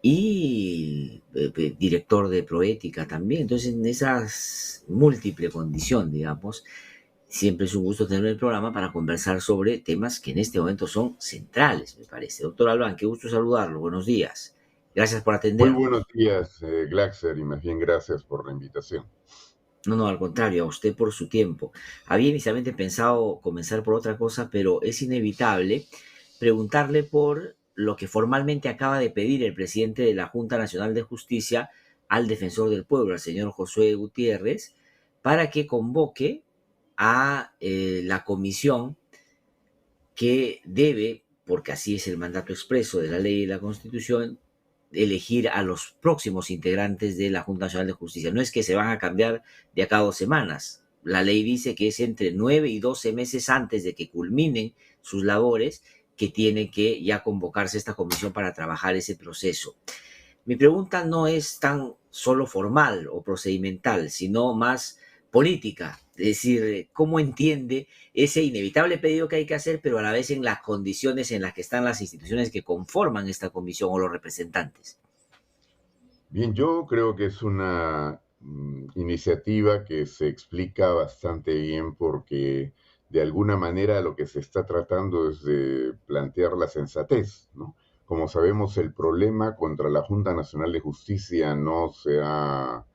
y director de Proética también. Entonces, en esa múltiple condición, digamos, siempre es un gusto tener el programa para conversar sobre temas que en este momento son centrales, me parece. Doctor Albán, qué gusto saludarlo. Buenos días. Gracias por Muy buenos atendernos. días, Glaxer, y más bien gracias por la invitación. No, no, al contrario, a usted por su tiempo. Había inicialmente pensado comenzar por otra cosa, pero es inevitable preguntarle por lo que formalmente acaba de pedir el presidente de la Junta Nacional de Justicia al defensor del pueblo, al señor Josué Gutiérrez, para que convoque a la comisión que debe, porque así es el mandato expreso de la ley y la Constitución, elegir a los próximos integrantes de la Junta Nacional de Justicia. No es que se van a cambiar de acá a 2 semanas. La ley dice que es entre 9 y 12 meses antes de que culminen sus labores que tiene que ya convocarse esta comisión para trabajar ese proceso. Mi pregunta no es tan solo formal o procedimental, sino más política. Es decir, ¿cómo entiende ese inevitable pedido que hay que hacer, pero a la vez en las condiciones en las que están las instituciones que conforman esta comisión o los representantes? Bien, yo creo que es una iniciativa que se explica bastante bien porque de alguna manera lo que se está tratando es de plantear la sensatez, ¿no? Como sabemos, el problema contra la Junta Nacional de Justicia no se ha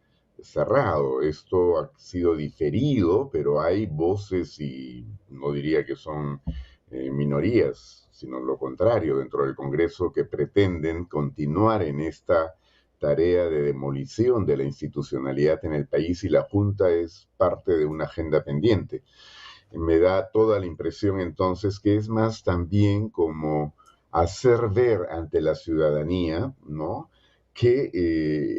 cerrado. Esto ha sido diferido, pero hay voces y no diría que son minorías, sino lo contrario, dentro del Congreso que pretenden continuar en esta tarea de demolición de la institucionalidad en el país y la Junta es parte de una agenda pendiente. Me da toda la impresión entonces que es más también como hacer ver ante la ciudadanía, ¿no?, que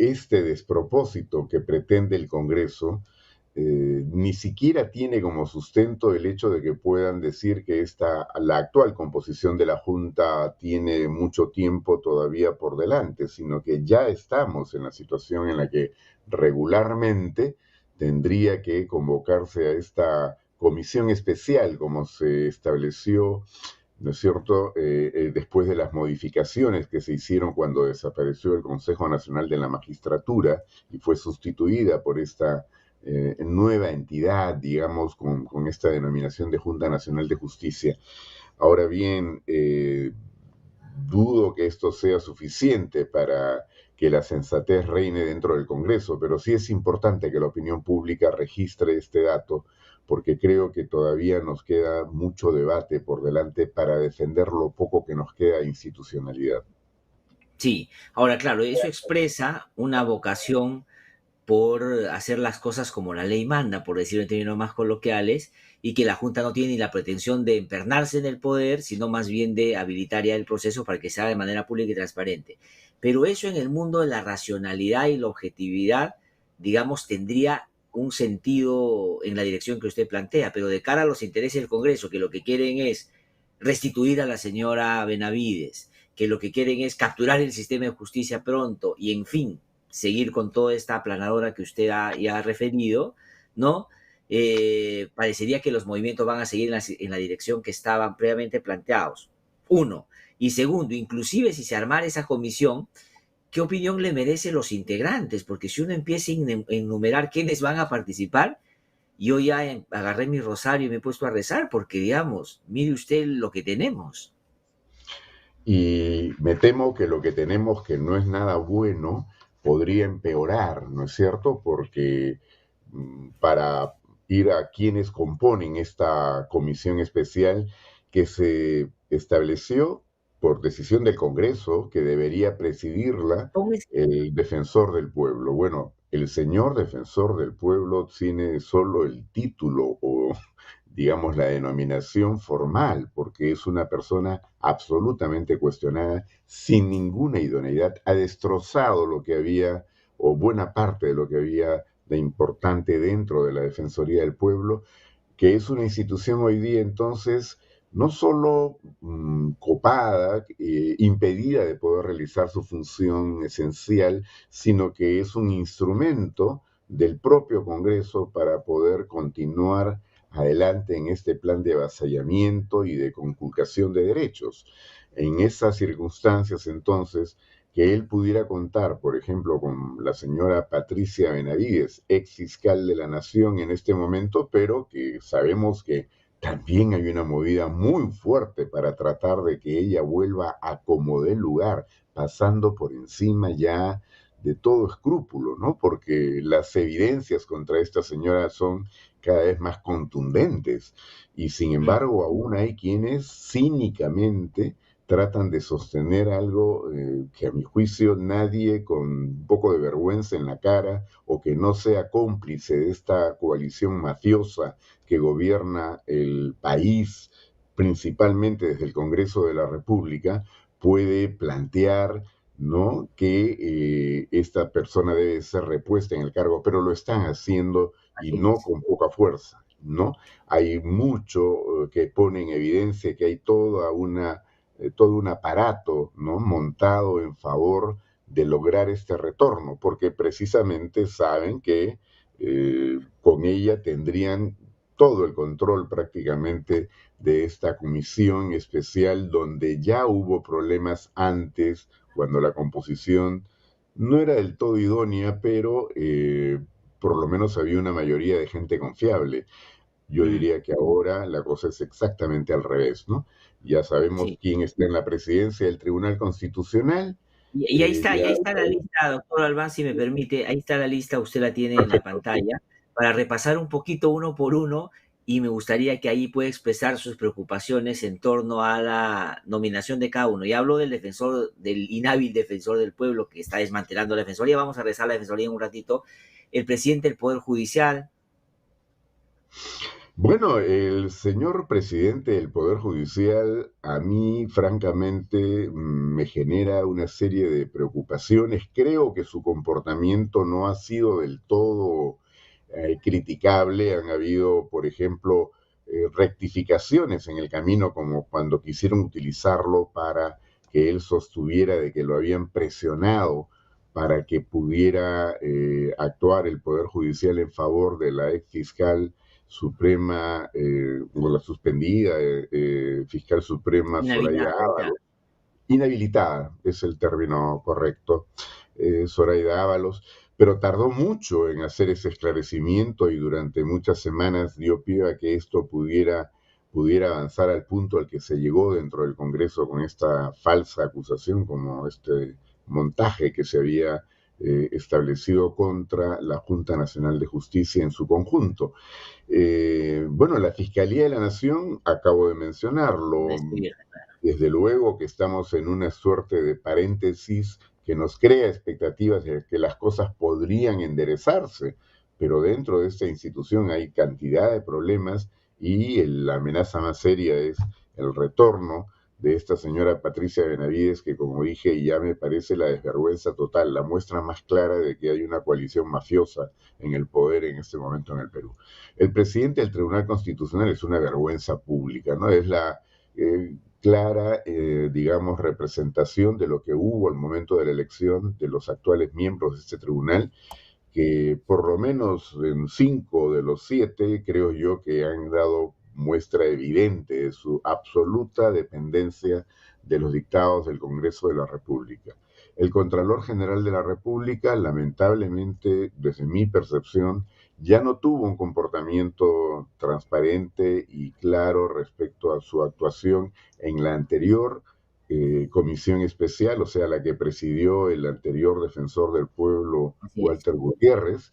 este despropósito que pretende el Congreso ni siquiera tiene como sustento el hecho de que puedan decir que la actual composición de la Junta tiene mucho tiempo todavía por delante, sino que ya estamos en la situación en la que regularmente tendría que convocarse a esta comisión especial, como se estableció, ¿no es cierto?, después de las modificaciones que se hicieron cuando desapareció el Consejo Nacional de la Magistratura y fue sustituida por esta nueva entidad, digamos, con esta denominación de Junta Nacional de Justicia. Ahora bien, dudo que esto sea suficiente para que la sensatez reine dentro del Congreso, pero sí es importante que la opinión pública registre este dato, porque creo que todavía nos queda mucho debate por delante para defender lo poco que nos queda de institucionalidad. Sí, ahora claro, eso expresa una vocación por hacer las cosas como la ley manda, por decirlo en términos más coloquiales, y que la Junta no tiene ni la pretensión de empernarse en el poder, sino más bien de habilitar ya el proceso para que sea de manera pública y transparente. Pero eso en el mundo de la racionalidad y la objetividad, digamos, tendría un sentido en la dirección que usted plantea, pero de cara a los intereses del Congreso, que lo que quieren es restituir a la señora Benavides, que lo que quieren es capturar el sistema de justicia pronto y, en fin, seguir con toda esta aplanadora que usted ya ha referido, ¿no? Parecería que los movimientos van a seguir en la dirección que estaban previamente planteados. Uno. Y segundo, inclusive si se armara esa comisión, ¿qué opinión le merecen los integrantes? Porque si uno empieza a enumerar quiénes van a participar, yo ya agarré mi rosario y me he puesto a rezar, porque digamos, mire usted lo que tenemos. Y me temo que lo que tenemos, que no es nada bueno, podría empeorar, ¿no es cierto? Porque para ir a quienes componen esta comisión especial que se estableció por decisión del Congreso, que debería presidirla ¿Cómo es? el defensor del pueblo. Bueno, el señor defensor del pueblo tiene solo el título o digamos, la denominación formal, porque es una persona absolutamente cuestionada, sin ninguna idoneidad, ha destrozado lo que había, o buena parte de lo que había de importante dentro de la Defensoría del Pueblo, que es una institución hoy día entonces no solo copada, impedida de poder realizar su función esencial, sino que es un instrumento del propio Congreso para poder continuar adelante en este plan de avasallamiento y de conculcación de derechos. En esas circunstancias, entonces, que él pudiera contar, por ejemplo, con la señora Patricia Benavides, ex fiscal de la Nación en este momento, pero que sabemos que también hay una movida muy fuerte para tratar de que ella vuelva a como dé lugar, pasando por encima ya de todo escrúpulo, ¿no? Porque las evidencias contra esta señora son cada vez más contundentes y sin Mm, embargo aún hay quienes cínicamente tratan de sostener algo que a mi juicio nadie con un poco de vergüenza en la cara o que no sea cómplice de esta coalición mafiosa que gobierna el país, principalmente desde el Congreso de la República, puede plantear, ¿no?, que esta persona debe ser repuesta en el cargo, pero lo están haciendo y así no es. con poca fuerza, ¿no? Hay mucho que pone en evidencia que hay todo un aparato, ¿no?, montado en favor de lograr este retorno, porque precisamente saben que con ella tendrían todo el control prácticamente de esta comisión especial donde ya hubo problemas antes, cuando la composición no era del todo idónea, pero por lo menos había una mayoría de gente confiable. Yo Mm, diría que ahora la cosa es exactamente al revés, ¿no? Ya sabemos sí. quién está en la presidencia del Tribunal Constitucional. Y Ya ahí está la lista, doctor Albán, si me permite, ahí está la lista, usted la tiene en la perfecto, sí. pantalla, para repasar un poquito uno por uno, y me gustaría que ahí pueda expresar sus preocupaciones en torno a la nominación de cada uno. Ya hablo del defensor, del inhábil defensor del pueblo que está desmantelando la defensoría, vamos a rezar a la defensoría en un ratito, el presidente del Poder Judicial. Bueno, el señor presidente del Poder Judicial a mí, francamente, me genera una serie de preocupaciones. Creo que su comportamiento no ha sido del todo criticable. Han habido, por ejemplo, rectificaciones en el camino, como cuando quisieron utilizarlo para que él sostuviera de que lo habían presionado para que pudiera actuar el Poder Judicial en favor de la ex fiscal Suprema, o la suspendida fiscal suprema Zoraida Inhabilitada, claro. Ábalos, inhabilitada es el término correcto, Zoraida Ábalos, pero tardó mucho en hacer ese esclarecimiento y durante muchas semanas dio pie a que esto pudiera avanzar al punto al que se llegó dentro del Congreso con esta falsa acusación, como este montaje que se había establecido contra la Junta Nacional de Justicia en su conjunto. Bueno, la Fiscalía de la Nación, acabo de mencionarlo, Investigar. desde luego que estamos en una suerte de paréntesis que nos crea expectativas de que las cosas podrían enderezarse, pero dentro de esta institución hay cantidad de problemas y la amenaza más seria es el retorno de esta señora Patricia Benavides, que como dije ya me parece la desvergüenza total, la muestra más clara de que hay una coalición mafiosa en el poder en este momento en el Perú. El presidente del Tribunal Constitucional es una vergüenza pública, ¿no? Es la clara, digamos, representación de lo que hubo al momento de la elección de los actuales miembros de este tribunal, que por lo menos en 5 de los 7 creo yo que han dado muestra evidente de su absoluta dependencia de los dictados del Congreso de la República. El Contralor General de la República, lamentablemente, desde mi percepción, ya no tuvo un comportamiento transparente y claro respecto a su actuación en la anterior comisión especial, o sea, la que presidió el anterior defensor del pueblo, Así es. Walter Gutiérrez,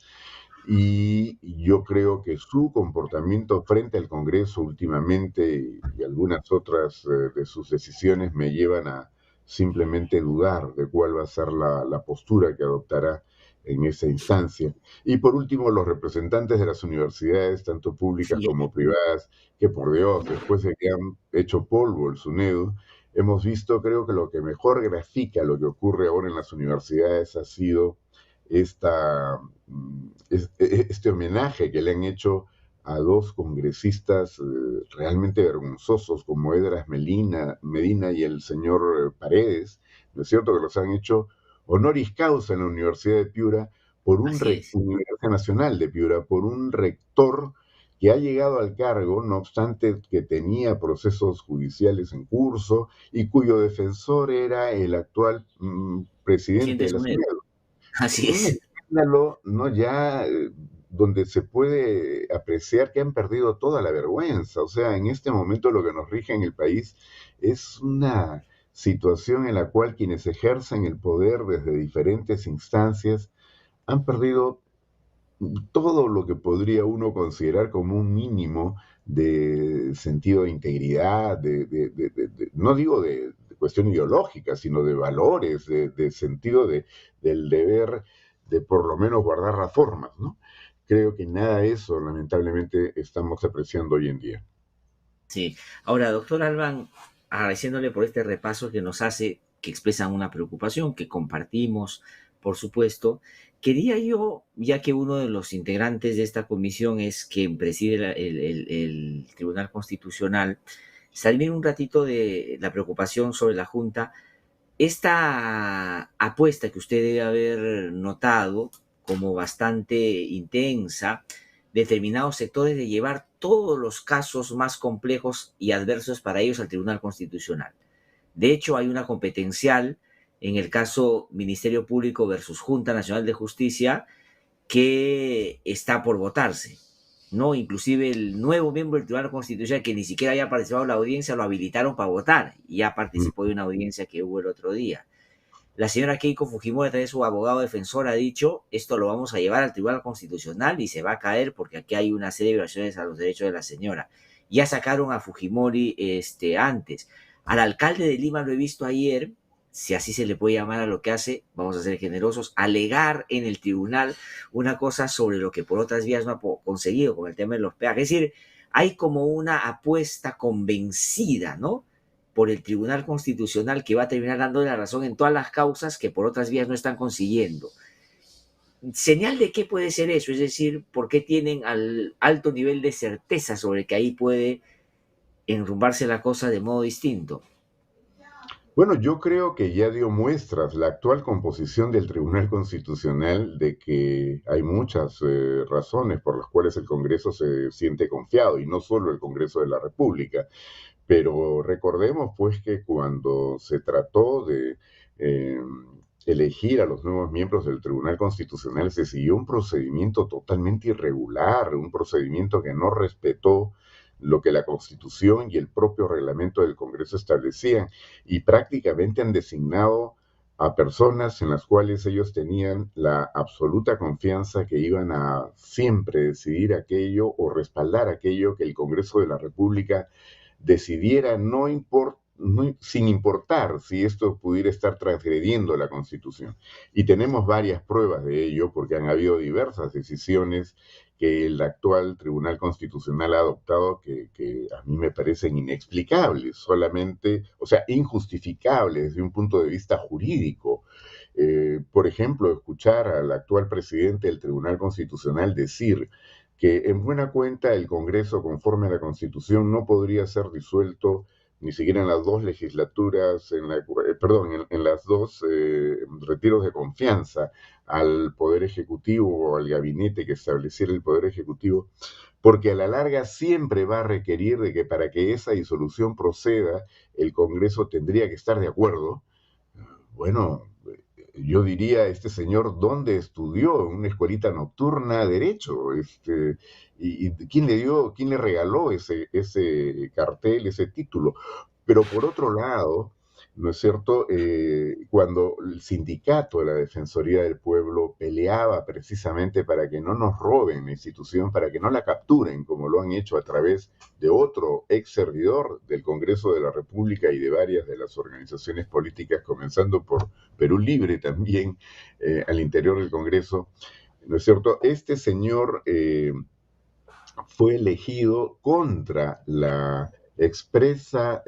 y yo creo que su comportamiento frente al Congreso últimamente y algunas otras de sus decisiones me llevan a simplemente dudar de cuál va a ser la postura que adoptará en esa instancia. Y por último, los representantes de las universidades, tanto públicas Sí, como privadas, que por Dios, después de que han hecho polvo el SUNEDU, hemos visto, creo que lo que mejor grafica lo que ocurre ahora en las universidades ha sido esta, este homenaje que le han hecho a dos congresistas realmente vergonzosos como Edras Medina y el señor Paredes, ¿no es cierto? Que los han hecho honoris causa en la Universidad de Piura por así es. Universidad Nacional de Piura, por un rector que ha llegado al cargo, no obstante que tenía procesos judiciales en curso y cuyo defensor era el actual presidente Presidente de la Sonedo. Asamblea. Así Un es. escándalo, ¿no? Ya donde se puede apreciar que han perdido toda la vergüenza. O sea, en este momento lo que nos rige en el país es una situación en la cual quienes ejercen el poder desde diferentes instancias han perdido todo lo que podría uno considerar como un mínimo de sentido de integridad, no digo de cuestión ideológica, sino de valores, de sentido del deber de por lo menos guardar las formas, ¿no? Creo que nada de eso, lamentablemente, estamos apreciando hoy en día. Sí. Ahora, doctor Alban, agradeciéndole por este repaso que nos hace, que expresan una preocupación que compartimos, por supuesto, quería yo, ya que uno de los integrantes de esta comisión es quien preside el Tribunal Constitucional, salir un ratito de la preocupación sobre la Junta. Esta apuesta que usted debe haber notado como bastante intensa, determinados sectores de llevar todos los casos más complejos y adversos para ellos al Tribunal Constitucional. De hecho, hay una competencial en el caso Ministerio Público versus Junta Nacional de Justicia que está por votarse, ¿no? Inclusive el nuevo miembro del Tribunal Constitucional que ni siquiera había participado en la audiencia lo habilitaron para votar y ya Mm. participó de una audiencia que hubo el otro día. La señora Keiko Fujimori, a través de su abogado defensor, ha dicho, esto lo vamos a llevar al Tribunal Constitucional y se va a caer porque aquí hay una serie de violaciones a los derechos de la señora. Ya sacaron a Fujimori antes. Al alcalde de Lima lo he visto ayer, si así se le puede llamar a lo que hace, vamos a ser generosos, alegar en el tribunal una cosa sobre lo que por otras vías no ha conseguido, con el tema de los peajes. Es decir, hay como una apuesta convencida, ¿no? Por el Tribunal Constitucional que va a terminar dando la razón en todas las causas que por otras vías no están consiguiendo. ¿Señal de qué puede ser eso? Es decir, ¿por qué tienen al alto nivel de certeza sobre que ahí puede enrumbarse la cosa de modo distinto? Bueno, yo creo que ya dio muestras la actual composición del Tribunal Constitucional de que hay muchas razones por las cuales el Congreso se siente confiado, y no solo el Congreso de la República. Pero recordemos pues que cuando se trató de eh, elegir a los nuevos miembros del Tribunal Constitucional se siguió un procedimiento totalmente irregular, un procedimiento que no respetó lo que la Constitución y el propio reglamento del Congreso establecían, y prácticamente han designado a personas en las cuales ellos tenían la absoluta confianza que iban a siempre decidir aquello o respaldar aquello que el Congreso de la República decidiera, sin importar si esto pudiera estar transgrediendo la Constitución. Y tenemos varias pruebas de ello porque han habido diversas decisiones que el actual Tribunal Constitucional ha adoptado que a mí me parecen inexplicables, solamente, o sea, injustificables desde un punto de vista jurídico. Por ejemplo, escuchar al actual presidente del Tribunal Constitucional decir que en buena cuenta el Congreso, conforme a la Constitución, no podría ser disuelto ni siquiera en las dos legislaturas, perdón, en las dos retiros de confianza al Poder Ejecutivo o al gabinete que estableciera el Poder Ejecutivo, porque a la larga siempre va a requerir de que para que esa disolución proceda, el Congreso tendría que estar de acuerdo. Bueno, yo diría, este señor, ¿dónde estudió? ¿En una escuelita nocturna? Derecho. Y quién le dio, quién le regaló ese cartel, ese título? Pero por otro lado, ¿no es cierto? Cuando el sindicato de la Defensoría del Pueblo peleaba precisamente para que no nos roben la institución, para que no la capturen, como lo han hecho a través de otro ex servidor del Congreso de la República y de varias de las organizaciones políticas, comenzando por Perú Libre también, al interior del Congreso, ¿no es cierto? Este señor fue elegido contra la expresa,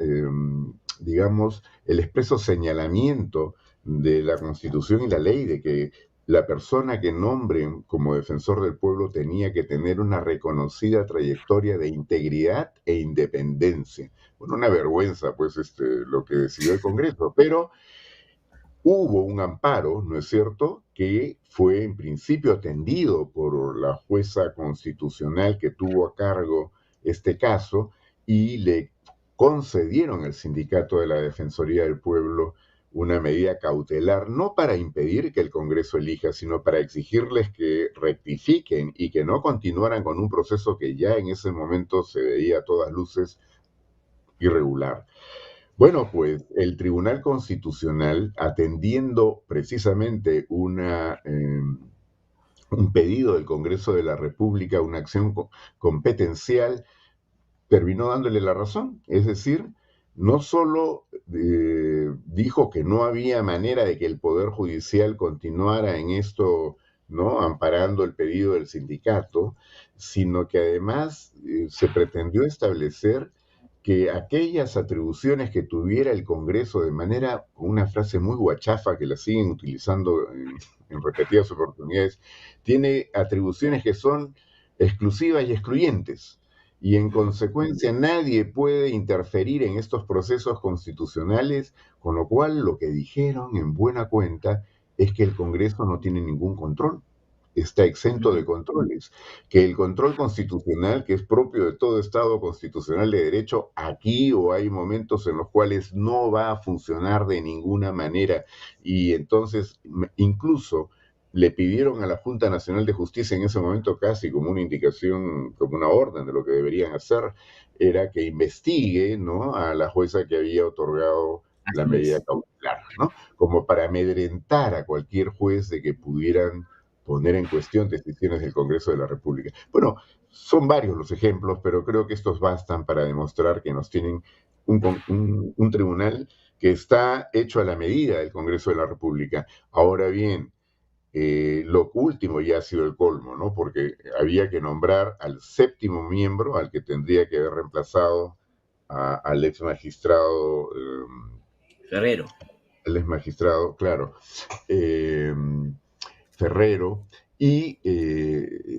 digamos, el expreso señalamiento de la Constitución y la ley de que la persona que nombren como defensor del pueblo tenía que tener una reconocida trayectoria de integridad e independencia. Bueno, una vergüenza, pues, lo que decidió el Congreso, pero hubo un amparo, ¿no es cierto?, que fue en principio atendido por la jueza constitucional que tuvo a cargo este caso y le concedieron al sindicato de la Defensoría del Pueblo una medida cautelar, no para impedir que el Congreso elija, sino para exigirles que rectifiquen y que no continuaran con un proceso que ya en ese momento se veía a todas luces irregular. Bueno, pues el Tribunal Constitucional, atendiendo precisamente un pedido del Congreso de la República, una acción competencial, terminó dándole la razón. Es decir, no solo dijo que no había manera de que el Poder Judicial continuara en esto, ¿no?, amparando el pedido del sindicato, sino que además se pretendió establecer que aquellas atribuciones que tuviera el Congreso de manera, con una frase muy guachafa que la siguen utilizando en repetidas oportunidades, tiene atribuciones que son exclusivas y excluyentes. Y en consecuencia nadie puede interferir en estos procesos constitucionales, con lo cual lo que dijeron en buena cuenta es que el Congreso no tiene ningún control, está exento de controles, que el control constitucional, que es propio de todo Estado constitucional de derecho, aquí o hay momentos en los cuales no va a funcionar de ninguna manera, y entonces incluso le pidieron a la Junta Nacional de Justicia en ese momento, casi como una indicación, como una orden de lo que deberían hacer, era que investigue, ¿no?, a la jueza que había otorgado la Así medida es. cautelar, ¿no?, como para amedrentar a cualquier juez de que pudieran poner en cuestión decisiones del Congreso de la República. Bueno, son varios los ejemplos, pero creo que estos bastan para demostrar que nos tienen un tribunal que está hecho a la medida del Congreso de la República. Ahora bien, lo último ya ha sido el colmo, ¿no?, porque había que nombrar al séptimo miembro, al que tendría que haber reemplazado al ex magistrado, Ferrero. claro, eh, Ferrero, y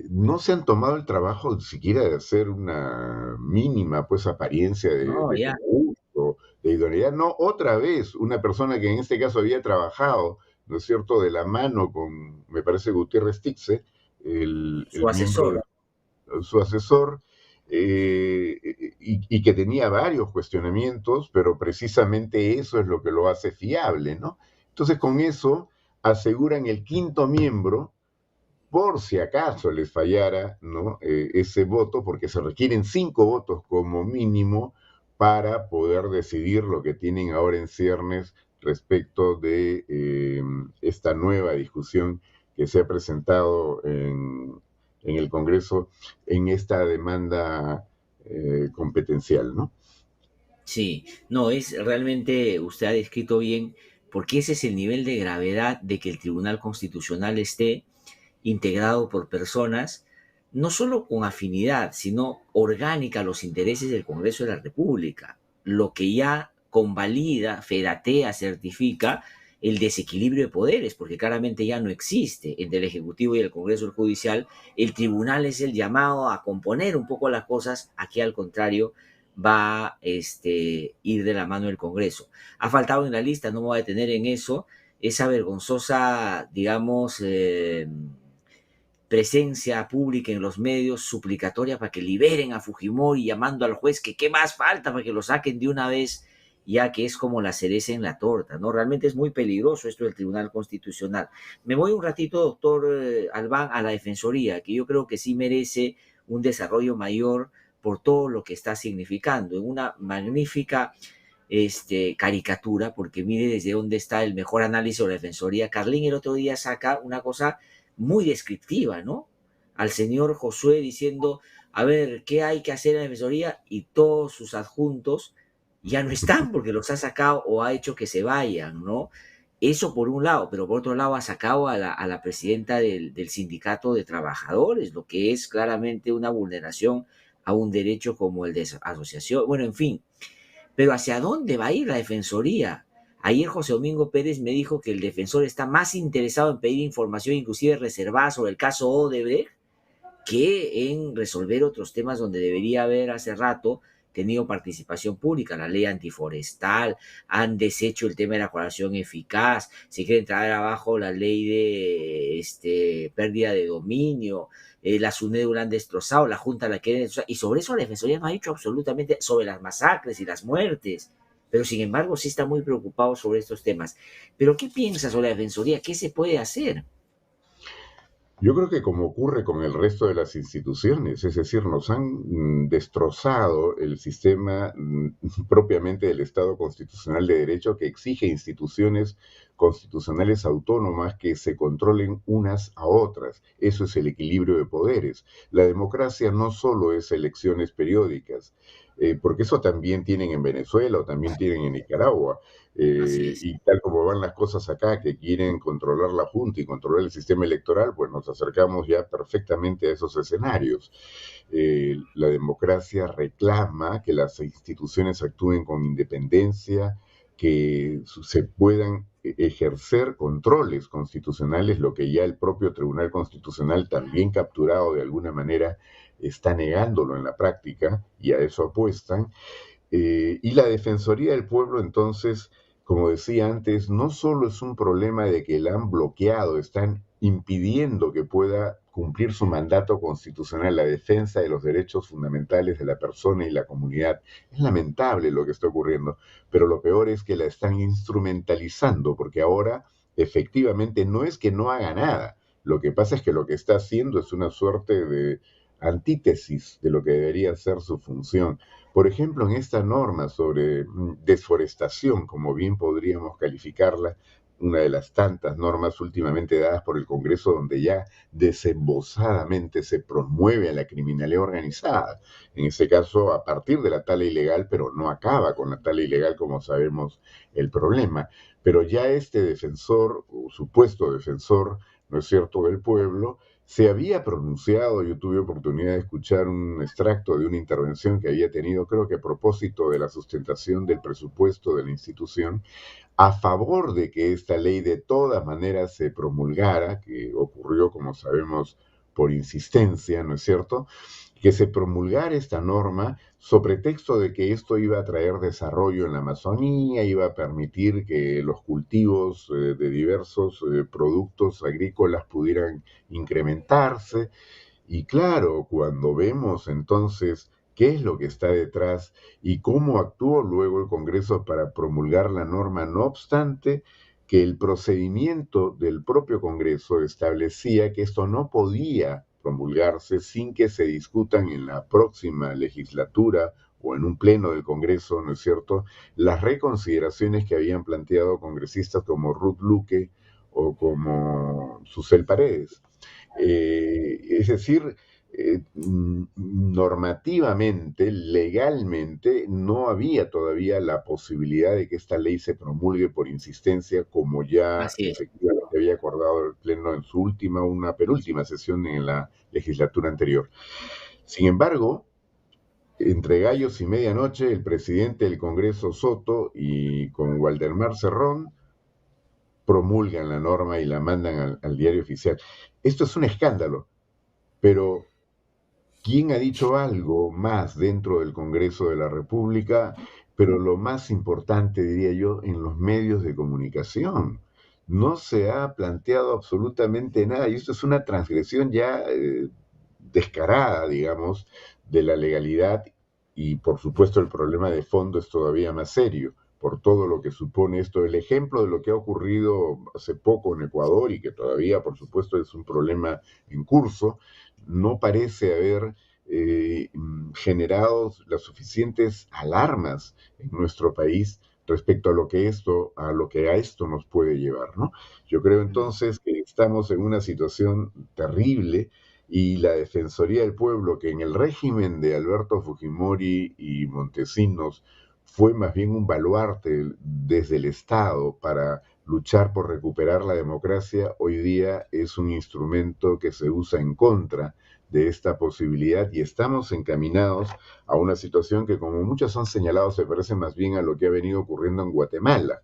no se han tomado el trabajo siquiera de hacer una mínima, pues, apariencia No, de ya. buen gusto, de idoneidad. No, otra vez, una persona que en este caso había trabajado, ¿no es cierto?, de la mano con, me parece, Gutiérrez Tixe, Su el miembro asesor. su asesor, y que tenía varios cuestionamientos, pero precisamente eso es lo que lo hace fiable, ¿no? Entonces, con eso aseguran el quinto miembro, por si acaso les fallara, ¿no?, ese voto, porque se requieren 5 votos como mínimo para poder decidir lo que tienen ahora en ciernes respecto de esta nueva discusión que se ha presentado en el Congreso en esta demanda competencial, ¿no? Sí, no, es realmente, usted ha descrito bien, porque ese es el nivel de gravedad de que el Tribunal Constitucional esté integrado por personas no solo con afinidad, sino orgánica a los intereses del Congreso de la República, lo que ya convalida, fedatea, certifica el desequilibrio de poderes, porque claramente ya no existe entre el Ejecutivo y el Congreso Judicial. El tribunal es el llamado a componer un poco las cosas, aquí al contrario va a ir de la mano del Congreso. Ha faltado en la lista, no me voy a detener en eso, esa vergonzosa, digamos, presencia pública en los medios suplicatoria para que liberen a Fujimori, llamando al juez que qué más falta para que lo saquen de una vez, ya que es como la cereza en la torta, ¿no? Realmente es muy peligroso esto del Tribunal Constitucional. Me voy un ratito, doctor Albán, a la Defensoría, que yo creo que sí merece un desarrollo mayor por todo lo que está significando, en una magnífica caricatura, porque mire desde dónde está el mejor análisis de la Defensoría. Carlín el otro día saca una cosa muy descriptiva, ¿no? Al señor Josué diciendo, a ver, ¿qué hay que hacer en la Defensoría? Y todos sus adjuntos ya no están porque los ha sacado o ha hecho que se vayan, ¿no? Eso por un lado, pero por otro lado ha sacado a la presidenta del sindicato de trabajadores, lo que es claramente una vulneración a un derecho como el de asociación. Bueno, en fin, pero ¿hacia dónde va a ir la Defensoría? Ayer José Domingo Pérez me dijo que el defensor está más interesado en pedir información, inclusive reservada, sobre el caso Odebrecht, que en resolver otros temas donde debería haber hace rato tenido participación pública, la ley antiforestal, han deshecho el tema de la coerción eficaz, se quieren traer abajo la ley de pérdida de dominio, la SUNEDU la han destrozado, la Junta la quiere destrozar, y sobre eso la Defensoría no ha dicho absolutamente sobre las masacres y las muertes, pero sin embargo sí está muy preocupado sobre estos temas. Pero ¿qué piensas sobre la Defensoría? ¿Qué se puede hacer? Yo creo que como ocurre con el resto de las instituciones, es decir, nos han destrozado el sistema propiamente del Estado constitucional de derecho que exige instituciones constitucionales autónomas que se controlen unas a otras. Eso es el equilibrio de poderes. La democracia no solo es elecciones periódicas, porque eso también tienen en Venezuela o también tienen en Nicaragua. Así es. Y tal como van las cosas acá, que quieren controlar la Junta y controlar el sistema electoral, pues nos acercamos ya perfectamente a esos escenarios. La democracia reclama que las instituciones actúen con independencia, que se puedan ejercer controles constitucionales, lo que ya el propio Tribunal Constitucional, también capturado de alguna manera, está negándolo en la práctica, y a eso apuestan. Y la Defensoría del Pueblo, entonces, como decía antes, no solo es un problema de que la han bloqueado, están impidiendo que pueda cumplir su mandato constitucional, la defensa de los derechos fundamentales de la persona y la comunidad. Es lamentable lo que está ocurriendo, pero lo peor es que la están instrumentalizando, porque ahora efectivamente no es que no haga nada, lo que pasa es que lo que está haciendo es una suerte de antítesis de lo que debería ser su función. Por ejemplo, en esta norma sobre desforestación, como bien podríamos calificarla, una de las tantas normas últimamente dadas por el Congreso donde ya desembosadamente se promueve a la criminalidad organizada. En ese caso, a partir de la tala ilegal, pero no acaba con la tala ilegal, como sabemos el problema. Pero ya este defensor, o supuesto defensor, ¿no es cierto?, del pueblo, se había pronunciado. Yo tuve oportunidad de escuchar un extracto de una intervención que había tenido, creo que a propósito de la sustentación del presupuesto de la institución, a favor de que esta ley de todas maneras se promulgara, que ocurrió, como sabemos, por insistencia, ¿no es cierto?, que se promulgara esta norma sobre texto de que esto iba a traer desarrollo en la Amazonía, iba a permitir que los cultivos de diversos productos agrícolas pudieran incrementarse. Y claro, cuando vemos entonces qué es lo que está detrás y cómo actuó luego el Congreso para promulgar la norma, no obstante que el procedimiento del propio Congreso establecía que esto no podía promulgarse sin que se discutan en la próxima legislatura o en un pleno del Congreso, ¿no es cierto?, las reconsideraciones que habían planteado congresistas como Ruth Luque o como Susel Paredes. Es decir, normativamente, legalmente, no había todavía la posibilidad de que esta ley se promulgue por insistencia, como ya Así es. efectivamente había acordado el Pleno en su última, una penúltima sesión en la legislatura anterior. Sin embargo, entre gallos y medianoche, el presidente del Congreso, Soto, y con Waldemar Cerrón, promulgan la norma y la mandan al diario oficial. Esto es un escándalo, pero ¿quién ha dicho algo más dentro del Congreso de la República? Pero lo más importante, diría yo, en los medios de comunicación. No se ha planteado absolutamente nada, y esto es una transgresión ya descarada, digamos, de la legalidad, y por supuesto el problema de fondo es todavía más serio por todo lo que supone esto. El ejemplo de lo que ha ocurrido hace poco en Ecuador y que todavía, por supuesto, es un problema en curso, no parece haber generado las suficientes alarmas en nuestro país respecto a lo que a esto nos puede llevar, ¿no? Yo creo Mm. entonces que estamos en una situación terrible, y la Defensoría del Pueblo, que en el régimen de Alberto Fujimori y Montesinos fue más bien un baluarte desde el Estado para luchar por recuperar la democracia, hoy día es un instrumento que se usa en contra de esta posibilidad, y estamos encaminados a una situación que, como muchos han señalado, se parece más bien a lo que ha venido ocurriendo en Guatemala.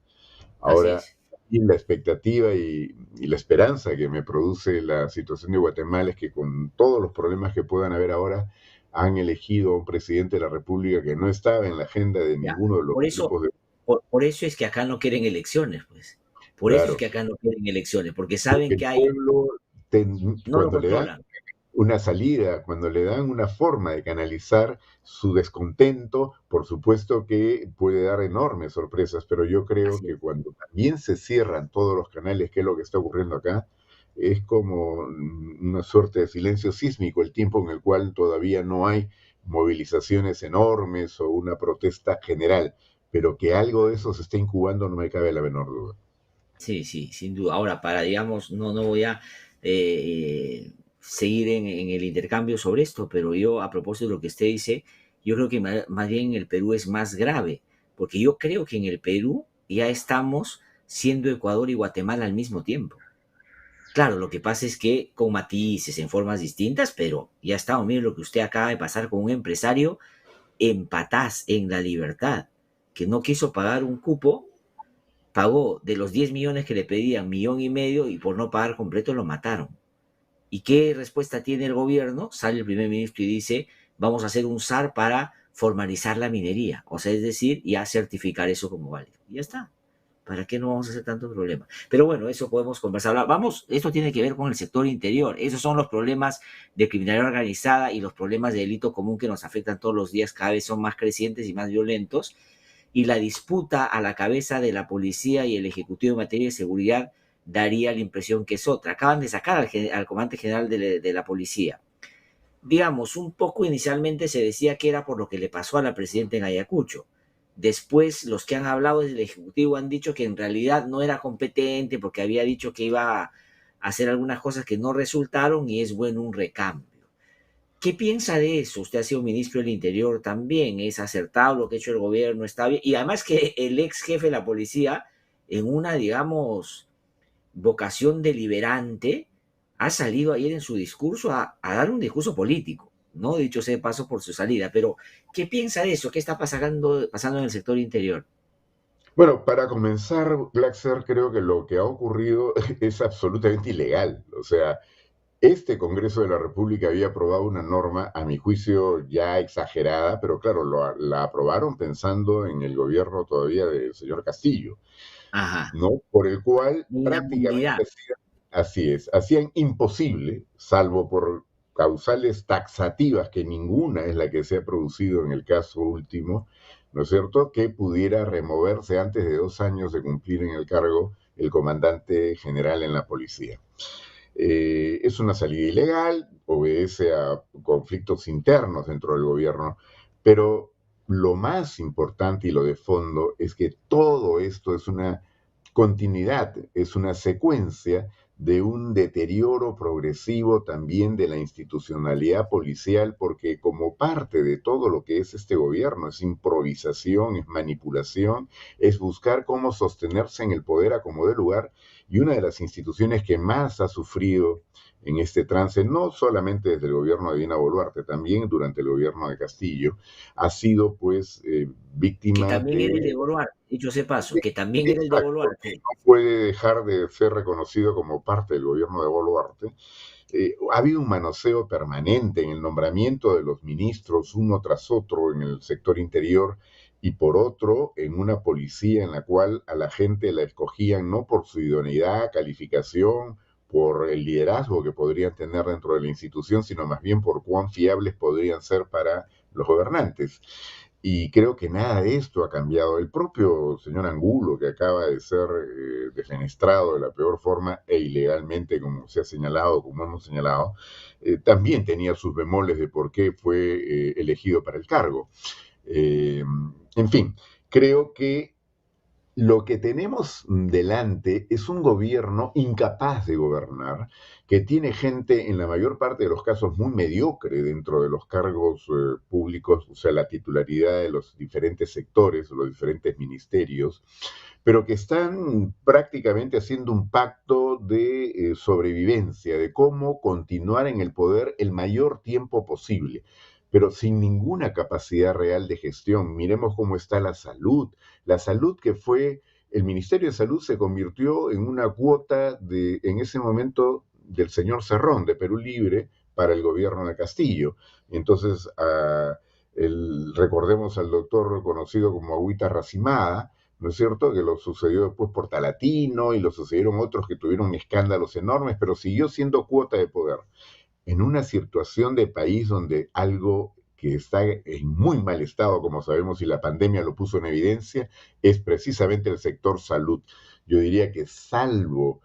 Así Ahora, es. y la expectativa y la esperanza que me produce la situación de Guatemala es que, con todos los problemas que puedan haber ahora, han elegido a un presidente de la República que no estaba en la agenda de Ya. ninguno de los Por eso, grupos de... por eso es que acá no quieren elecciones, pues. Por eso es Claro, que acá no quieren elecciones, porque porque saben el que hay, pueblo, no lo cuando le dan controlan. una salida, cuando le dan una forma de canalizar su descontento, por supuesto que puede dar enormes sorpresas, pero yo creo Así que es. cuando también se cierran todos los canales, que es lo que está ocurriendo acá, es como una suerte de silencio sísmico, el tiempo en el cual todavía no hay movilizaciones enormes o una protesta general, pero que algo de eso se está incubando no me cabe la menor duda. Sí, sí, sin duda. Ahora, para, digamos, no voy a seguir en el intercambio sobre esto, pero yo, a propósito de lo que usted dice, yo creo que más bien en el Perú es más grave, porque yo creo que en el Perú ya estamos siendo Ecuador y Guatemala al mismo tiempo. Claro, lo que pasa es que con matices, en formas distintas, pero ya estamos. Mire lo que usted acaba de pasar con un empresario en Patás, en La Libertad, que no quiso pagar un cupo, pagó de los 10 millones que le pedían, 1,5 millones, y por no pagar completo lo mataron. ¿Y qué respuesta tiene el gobierno? Sale el primer ministro y dice, vamos a hacer un SAR para formalizar la minería, o sea, es decir, ya certificar eso como válido. Y ya está. ¿Para qué no vamos a hacer tanto problema? Pero bueno, eso podemos conversar. Vamos, esto tiene que ver con el sector interior. Esos son los problemas de criminalidad organizada y los problemas de delito común que nos afectan todos los días, cada vez son más crecientes y más violentos. Y la disputa a la cabeza de la policía y el ejecutivo en materia de seguridad daría la impresión que es otra. Acaban de sacar al comandante general de la policía. Digamos, un poco inicialmente se decía que era por lo que le pasó a la presidenta en Ayacucho. Después, los que han hablado del Ejecutivo han dicho que en realidad no era competente porque había dicho que iba a hacer algunas cosas que no resultaron y es bueno un recambio. ¿Qué piensa de eso? Usted ha sido ministro del Interior también. ¿Es acertado lo que ha hecho el gobierno? ¿Está bien? Y además que el ex jefe de la policía, en una, digamos, vocación deliberante, ha salido ayer en su discurso a dar un discurso político, ¿no? Dicho sea de paso por su salida. Pero, ¿qué piensa de eso? ¿Qué está pasando en el sector interior? Bueno, para comenzar, Glaxer, creo que lo que ha ocurrido es absolutamente ilegal. O sea, este Congreso de la República había aprobado una norma, a mi juicio, ya exagerada, pero claro, la aprobaron pensando en el gobierno todavía del señor Castillo, Ajá. ¿no? Por el cual prácticamente Inhabilidad. así es, hacían imposible, salvo por causales taxativas, que ninguna es la que se ha producido en el caso último, ¿no es cierto?, que pudiera removerse antes de 2 años de cumplir en el cargo el comandante general en la policía. Es una salida ilegal, obedece a conflictos internos dentro del gobierno, pero lo más importante y lo de fondo es que todo esto es una continuidad, es una secuencia de un deterioro progresivo también de la institucionalidad policial, porque como parte de todo lo que es este gobierno, es improvisación, es manipulación, es buscar cómo sostenerse en el poder a como dé lugar, y una de las instituciones que más ha sufrido en este trance, no solamente desde el gobierno de Dina Boluarte, también durante el gobierno de Castillo, ha sido pues Que víctima también era el de... de Boluarte, dicho sea de paso, que también era el de Exacto, que Boluarte. no puede dejar de ser reconocido como parte del gobierno de Boluarte. Ha habido un manoseo permanente en el nombramiento de los ministros uno tras otro en el sector interior y por otro en una policía en la cual a la gente la escogían no por su idoneidad, calificación, por el liderazgo que podrían tener dentro de la institución, sino más bien por cuán fiables podrían ser para los gobernantes. Y creo que nada de esto ha cambiado. El propio señor Angulo, que acaba de ser defenestrado de la peor forma e ilegalmente, como se ha señalado, como hemos señalado, también tenía sus bemoles de por qué fue elegido para el cargo. Eh, en fin, creo que lo que tenemos delante es un gobierno incapaz de gobernar, que tiene gente en la mayor parte de los casos muy mediocre dentro de los cargos públicos, o sea, la titularidad de los diferentes sectores, los diferentes ministerios, pero que están prácticamente haciendo un pacto de sobrevivencia, de cómo continuar en el poder el mayor tiempo posible, pero sin ninguna capacidad real de gestión. Miremos cómo está la salud que fue, el Ministerio de Salud se convirtió en una cuota de, en ese momento, del señor Cerrón, de Perú Libre, para el gobierno de Castillo. Entonces, recordemos al doctor conocido como Agüita Racimada, ¿no es cierto?, que lo sucedió después por Talatino y lo sucedieron otros que tuvieron escándalos enormes, pero siguió siendo cuota de poder. En una situación de país donde algo que está en muy mal estado, como sabemos, y la pandemia lo puso en evidencia, es precisamente el sector salud. Yo diría que salvo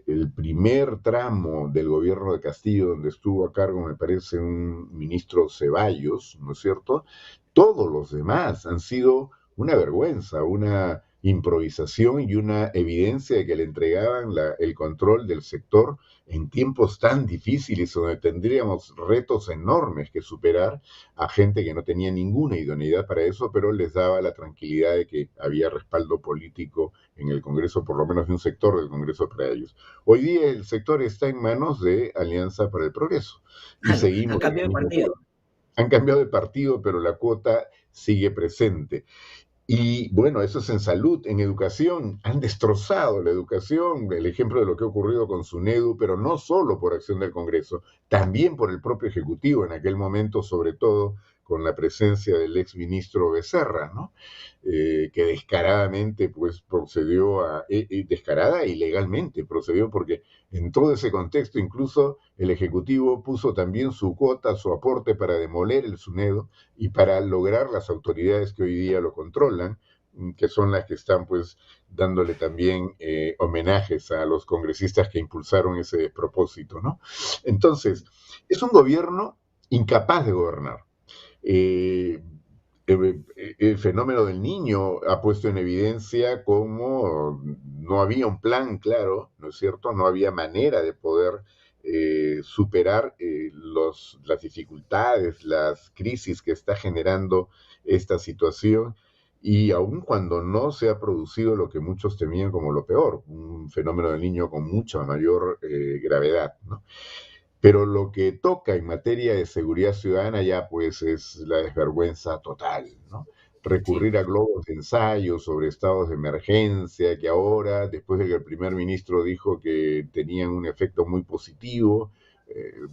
el primer tramo del gobierno de Castillo, donde estuvo a cargo, me parece, un ministro Ceballos, ¿no es cierto? Todos los demás han sido una vergüenza, una improvisación y una evidencia de que le entregaban el control del sector en tiempos tan difíciles donde tendríamos retos enormes que superar a gente que no tenía ninguna idoneidad para eso, pero les daba la tranquilidad de que había respaldo político en el Congreso, por lo menos de un sector del Congreso para ellos. Hoy día el sector está en manos de Alianza para el Progreso y Han seguimos en cambiado el de mismo partido. cuadro. Han cambiado de partido, pero la cuota sigue presente. Y bueno, eso es en salud. En educación, han destrozado la educación, el ejemplo de lo que ha ocurrido con SUNEDU, pero no solo por acción del Congreso, también por el propio Ejecutivo, en aquel momento, sobre todo con la presencia del ex ministro Becerra, ¿no? Que descaradamente pues procedió descarada e ilegalmente procedió, porque en todo ese contexto incluso el Ejecutivo puso también su cuota, su aporte para demoler el SUNEDO y para lograr las autoridades que hoy día lo controlan, que son las que están pues dándole también homenajes a los congresistas que impulsaron ese despropósito, ¿no? Entonces, es un gobierno incapaz de gobernar. Eh, el fenómeno del niño ha puesto en evidencia cómo no había un plan claro, ¿no es cierto? No había manera de poder superar las dificultades, las crisis que está generando esta situación. Y aun cuando no se ha producido lo que muchos temían como lo peor, un fenómeno del niño con mucha mayor gravedad, ¿no? Pero lo que toca en materia de seguridad ciudadana ya pues es la desvergüenza total, ¿no? Sí, Recurrir a globos de ensayo sobre estados de emergencia que ahora, después de que el primer ministro dijo que tenían un efecto muy positivo,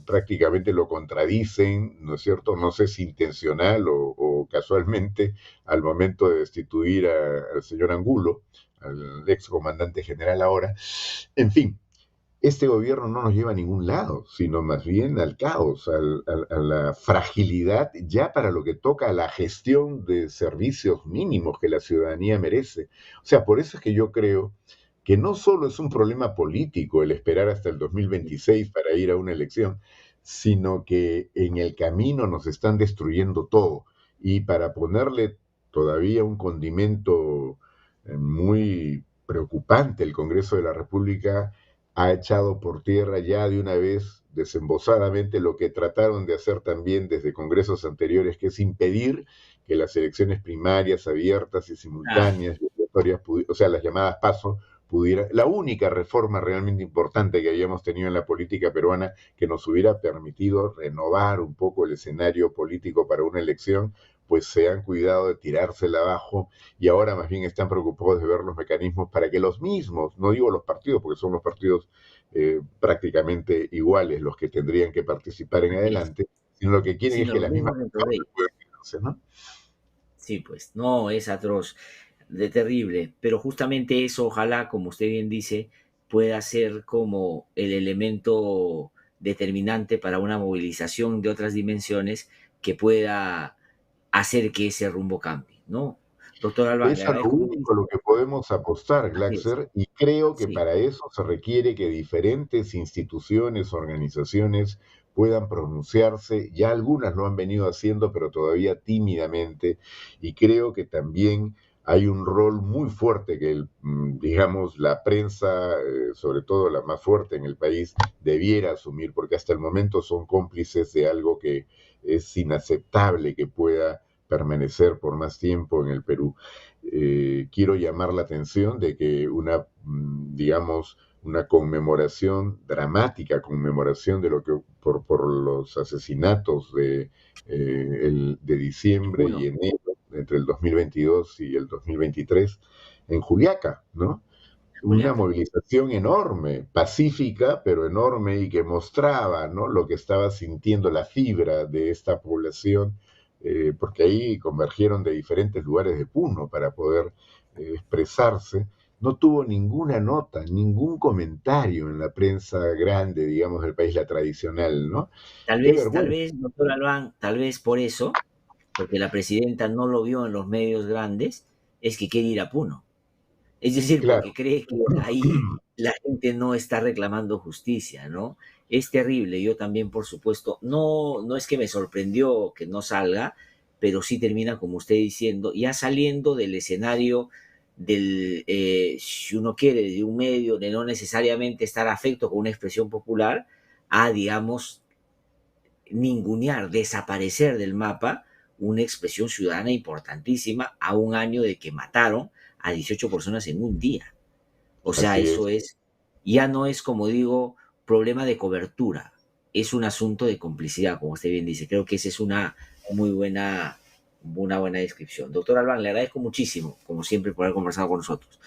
prácticamente lo contradicen, ¿no es cierto? No sé si intencional o casualmente al momento de destituir al señor Angulo, al ex comandante general ahora. En fin, este gobierno no nos lleva a ningún lado, sino más bien al caos, a la fragilidad, ya para lo que toca a la gestión de servicios mínimos que la ciudadanía merece. O sea, por eso es que yo creo que no solo es un problema político el esperar hasta el 2026 para ir a una elección, sino que en el camino nos están destruyendo todo. Y para ponerle todavía un condimento muy preocupante, el Congreso de la República ha echado por tierra ya de una vez desembosadamente lo que trataron de hacer también desde congresos anteriores, que es impedir que las elecciones primarias abiertas y ah, simultáneas, o sea, las llamadas PASO, pudiera, la única reforma realmente importante que habíamos tenido en la política peruana que nos hubiera permitido renovar un poco el escenario político para una elección, pues se han cuidado de tirársela abajo y ahora más bien están preocupados de ver los mecanismos para que los mismos, no digo los partidos, porque son los partidos prácticamente iguales los que tendrían que participar en así es. adelante, sino lo que quieren es Sino que los las mismas mismos dentro de personas ellos. puedan quedarse, ¿no? Sí, pues, no, es atroz, de terrible, pero justamente eso, ojalá, como usted bien dice, pueda ser como el elemento determinante para una movilización de otras dimensiones que pueda hacer que ese rumbo cambie, ¿no? Doctor Alba, le Es a lo agradezco único a lo muchísimo. que podemos apostar, Así es, Glaxer, y creo que sí, para eso se requiere que diferentes instituciones, organizaciones puedan pronunciarse. Ya algunas lo han venido haciendo, pero todavía tímidamente, y creo que también hay un rol muy fuerte que, digamos, la prensa, sobre todo la más fuerte en el país, debiera asumir, porque hasta el momento son cómplices de algo que es inaceptable que pueda permanecer por más tiempo en el Perú. Quiero llamar la atención de que digamos, una conmemoración, dramática conmemoración de lo que por los asesinatos de en diciembre y junio. enero, entre el 2022 y el 2023, en Juliaca, ¿no? una Julián. movilización enorme, pacífica, pero enorme, y que mostraba, ¿no?, lo que estaba sintiendo la fibra de esta población, porque ahí convergieron de diferentes lugares de Puno para poder expresarse. No tuvo ninguna nota, ningún comentario en la prensa grande, digamos, del país, la tradicional, ¿no? Qué Tal vergüenza. vez, doctor Albán, tal vez por eso, porque la presidenta no lo vio en los medios grandes, es que quiere ir a Puno. Es decir, porque Claro, cree que ahí la gente no está reclamando justicia, ¿no? Es terrible. Yo también, por supuesto, no es que me sorprendió que no salga, pero sí termina, como usted diciendo, ya saliendo del escenario del, si uno quiere, de un medio, de no necesariamente estar afecto con una expresión popular, a, digamos, ningunear, desaparecer del mapa una expresión ciudadana importantísima a un año de que mataron a 18 personas en un día. O sea, así es. eso es, ya no es, como digo, problema de cobertura, es un asunto de complicidad, como usted bien dice. Creo que esa es una buena descripción. Doctor Albán, le agradezco muchísimo, como siempre, por haber conversado con nosotros.